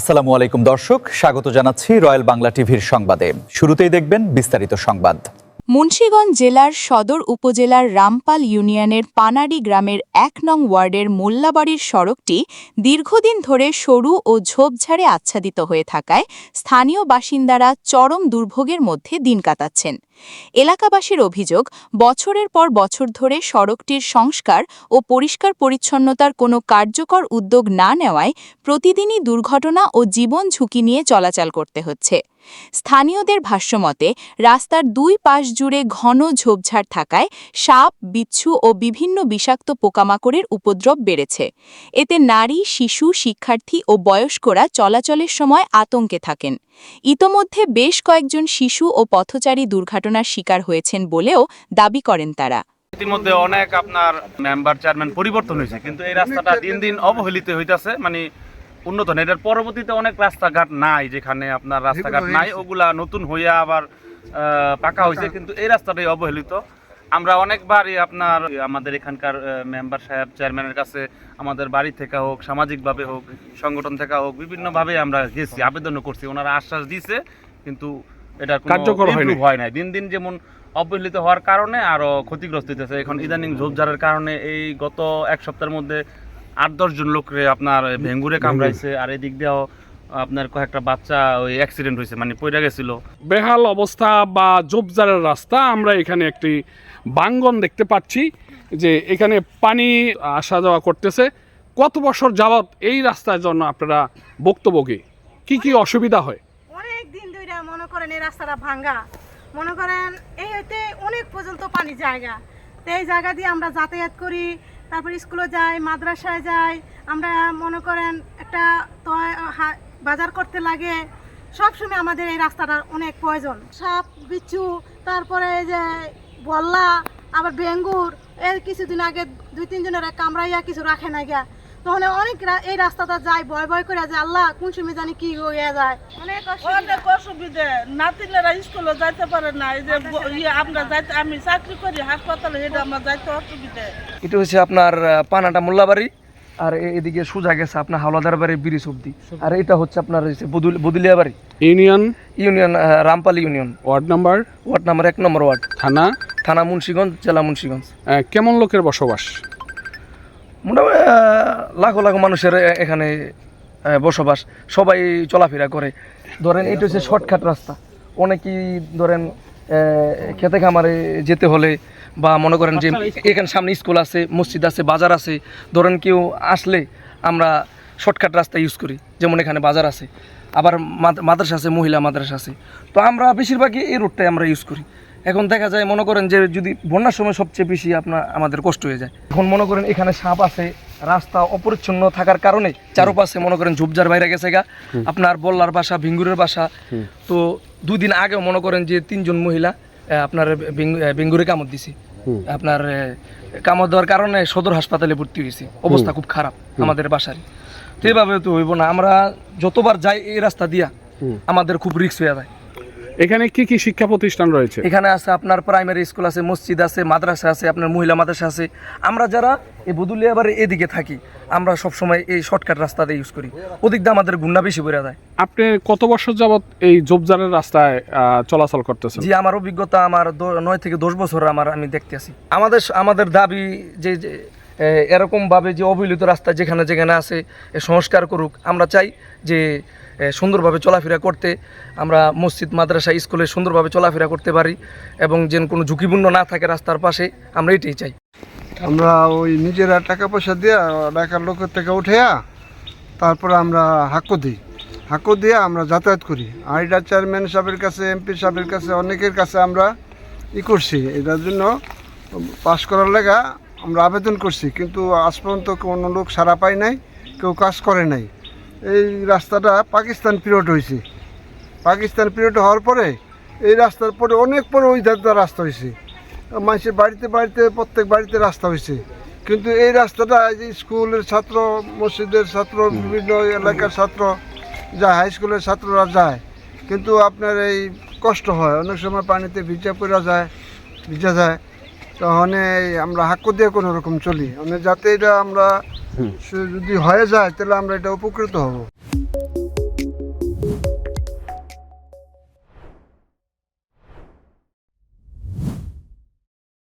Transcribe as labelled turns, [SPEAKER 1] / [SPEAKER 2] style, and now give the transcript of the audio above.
[SPEAKER 1] আসসালামু আলাইকুম দর্শক, স্বাগত জানাচ্ছি রয়্যাল বাংলা টিভির সংবাদে। শুরুতেই দেখবেন বিস্তারিত সংবাদ।
[SPEAKER 2] মুন্সিগঞ্জ জেলার সদর উপজেলার রামপাল ইউনিয়নের পানাড়ি গ্রামের ১ নং ওয়ার্ডের মোল্লাবাড়ির সড়কটি দীর্ঘদিন ধরে সরু ও ঝোপঝাড়ে আচ্ছাদিত হয়ে থাকায় স্থানীয় বাসিন্দারা চরম দুর্ভোগের মধ্যে দিন কাটাচ্ছেন। এলাকাবাসীর অভিযোগ, বছরের পর বছর ধরে সড়কটির সংস্কার ও পরিষ্কার পরিচ্ছন্নতার কোনো কার্যকর উদ্যোগ না নেওয়ায় প্রতিদিনই দুর্ঘটনা ও জীবন ঝুঁকি নিয়ে চলাচল করতে হচ্ছে। স্থানীয়দের ভাষ্যমতে, রাস্তার দুই পাশ জুড়ে ঘন ঝোপঝাড় থাকায় সাপ, বিচ্ছু ও বিভিন্ন বিষাক্ত পোকামাকড়ের উপদ্রব বেড়েছে। এতে নারী, শিশু, শিক্ষার্থী ও বয়স্করা চলাচলের সময় আতঙ্কে থাকেন। ইতোমধ্যে বেশ কয়েকজন শিশু ও পথচারী দুর্ঘটনার শিকার হয়েছেন বলেও দাবি করেন তারা।
[SPEAKER 3] ইতিমধ্যে অনেক আপনার মেম্বার চেয়ারম্যান পরিবর্তন হয়েছে, কিন্তু এই রাস্তাটা দিন দিন অবহেলিত হইতাছে, মানে উন্নত না। এটার পরবর্তীতে অনেক রাস্তাঘাট নাই, যেখানে আপনার রাস্তাঘাট নাই ওগুলা নতুন হইয়া আবার পাকা হয়েছে, কিন্তু এই রাস্তাটাই অবহেলিত। আমরা অনেকবারই আপনার আমাদের এখানকার মেম্বার সাহেব, চেয়ারম্যানের কাছে আমাদের বাড়ি থেকে হোক, সামাজিকভাবে হোক, সংগঠন থেকে হোক, বিভিন্নভাবে আমরা গেছি, আবেদনও করছি। ওনারা আশ্বাস দিয়েছে, কিন্তু এটা কার্যকর হয় নাই। দিন দিন যেমন অবহেলিত হওয়ার কারণে আরো ক্ষতিগ্রস্ত হইতেছে। এখন ইদানিং ঝোপঝাড়ের কারণে এই গত এক সপ্তাহের মধ্যে ৮-১০ জন লোকরে আপনার ভেঙ্গুরে কামড়াইছে, আর এদিক দিয়েও আপনার কয়েকটা বাচ্চা ওই অ্যাক্সিডেন্ট হয়েছে, মানে পড়ে গেছিল।
[SPEAKER 4] বেহাল অবস্থা বা ঝোপঝাড়ের রাস্তা। আমরা এখানে একটি বাঙ্গন দেখতে পাচ্ছি যে এখানে পানি আসা যাওয়া করতেছে। কত বছর যাবত এই রাস্তার জন্য আপনারা ভুক্তভোগী? কি অসুবিধা হয়?
[SPEAKER 5] অনেক দিন ধরে মনে করেন এই রাস্তাটা ভাঙ্গা, মনে করেন এই হইতে অনেক পর্যন্ত পানি জায়গা, তো এই জায়গা দিয়ে আমরা যাতায়াত করি, তারপর স্কুলে যাই, মাদ্রাসায় যাই। আমরা মনে করেন একটা বাজার করতে লাগে, সবসময় আমাদের এই রাস্তাটার অনেক প্রয়োজন। সাপ, বিচ্ছু, তারপরে এই যে বল্লা, আবার বেঙ্গুর, এই কিছুদিন আগে ২-৩ জনের কামড়াইয়া কিছু রাখে না গিয়া, তখন অনেক এই রাস্তাটা যায় ভয় ভয় করে যে আল্লাহ কোন সময় জানি কি হয়ে যায়। অনেক
[SPEAKER 6] অসুবিধা, নাতিনেরা স্কুলে যাইতে পারে না। এই যে আমরা যাইতে, আমি চাকরি করি হাসপাতালে, এটা আমার যাইতে অসুবিধা।
[SPEAKER 7] এটা হচ্ছে আপনার পানাটা মোল্লাবাড়ি, আর এদিকে সোজা গেছে আপনার হাওলাদার বাড়ি ব্রিজ অব্দি, আর এটা হচ্ছে আপনার বদুলিয়া বাড়ি union Rampal union, ward number ১ number ward, থানা মুন্সিগঞ্জ, জেলা মুন্সিগঞ্জ।
[SPEAKER 4] কেমন লোকের বসবাস?
[SPEAKER 7] মোটামুটি লাখো লাখো মানুষের এখানে বসবাস, সবাই চলাফেরা করে। ধরেন এটা হচ্ছে শর্টকাট রাস্তা। অনেকেই ধরেন খেতে খামারে যেতে হলে, বা মনে করেন যে এখানে সামনে স্কুল আছে, মসজিদ আছে, বাজার আছে, ধরেন কেউ আসলে আমরা শর্টকাট রাস্তা ইউজ করি। যেমন এখানে বাজার আছে, আবার মাদ্রাসা আছে, মহিলা মাদ্রাসা আছে, তো আমরা বেশিরভাগই এই রোডটাই আমরা ইউজ করি। এখন দেখা যায় মনে করেন যে যদি বন্যার সময় সবচেয়ে বেশি আমাদের কষ্ট হয়ে যায়। এখন মনে করেন এখানে সাপ আছে, রাস্তা অপরিচ্ছন্ন থাকার কারণে চারপাশে মনে করেন ঝোপঝাড় বাইরে গেছে গা, আপনার বল্লার বাসা, ভিঙ্গুরের বাসা। তো ২ দিন আগেও মনে করেন যে ৩ জন মহিলা আপনার ভিঙ্গুরে কামড় দিছে। আপনার কামড় দেওয়ার কারণে সদর হাসপাতালে ভর্তি হয়েছে, অবস্থা খুব খারাপ আমাদের বাসার। তো এভাবে তো হইব না, আমরা যতবার যাই এই রাস্তা দিয়া আমাদের খুব রিস্ক হয়ে যায়।
[SPEAKER 4] এখানে কি শিক্ষা প্রতিষ্ঠান রয়েছে?
[SPEAKER 7] এখানে আছে আপনার প্রাইমারি স্কুল আছে, মসজিদ আছে, মাদ্রাসা আছে, আপনার মহিলা মাদ্রাসা আছে। আমরা যারা এই বদুলিয়া আবার এদিকে থাকি, আমরা সবসময় এই শর্টকাট রাস্তাতে ইউজ করি, ওদিক দিয়ে আমাদের গুণা বেশি বেড়ে যায়।
[SPEAKER 4] আপনি কত বছর যাবত এই ঝোপঝাড়ের রাস্তায় চলাচল করতেছেন?
[SPEAKER 7] জি, আমার অভিজ্ঞতা আমার ৯ থেকে ১০ বছর আমি দেখতে আছি। আমাদের দাবি যে এরকমভাবে যে অবহেলিত রাস্তা যেখানে যেখানে আছে সংস্কার করুক। আমরা চাই যে সুন্দরভাবে চলাফেরা করতে, আমরা মসজিদ, মাদ্রাসা, স্কুলে সুন্দরভাবে চলাফেরা করতে পারি, এবং যেন কোনো ঝুঁকিপূর্ণ না থাকে রাস্তার পাশে, আমরা এটাই চাই।
[SPEAKER 8] আমরা ওই নিজেরা টাকা পয়সা দিয়ে এলাকার লোকের থেকে উঠেয়া তারপরে আমরা হাঁকো দিয়ে আমরা যাতায়াত করি। আর এটা চেয়ারম্যান সাহেবের কাছে, এমপি সাহেবের কাছে, অনেকের কাছে আমরা করছি, এটার জন্য পাস করার লেগা আমরা আবেদন করছি, কিন্তু আজ পর্যন্ত কোনো লোক সাড়া পায় নাই, কেউ কাজ করে নাই। এই রাস্তাটা পাকিস্তান পিরিয়ড হয়েছে, পাকিস্তান পিরিয়ড হওয়ার পরে এই রাস্তার পরে অনেক পরে ওই ধারটা রাস্তা হয়েছে, মানুষের বাড়িতে প্রত্যেক বাড়িতে রাস্তা হয়েছে। কিন্তু এই রাস্তাটা স্কুলের ছাত্র, মসজিদের ছাত্র, বিভিন্ন এলাকার ছাত্র যায়, হাই স্কুলের ছাত্ররা যায়, কিন্তু আপনার এই কষ্ট হয়, অনেক সময় পানিতে ভিজা যায়। তখন আমরা হাঁকো দিয়ে কোনো রকম চলি, যাতে এটা আমরা যদি হয়ে যায় তাহলে আমরা এটা উপকৃত হব।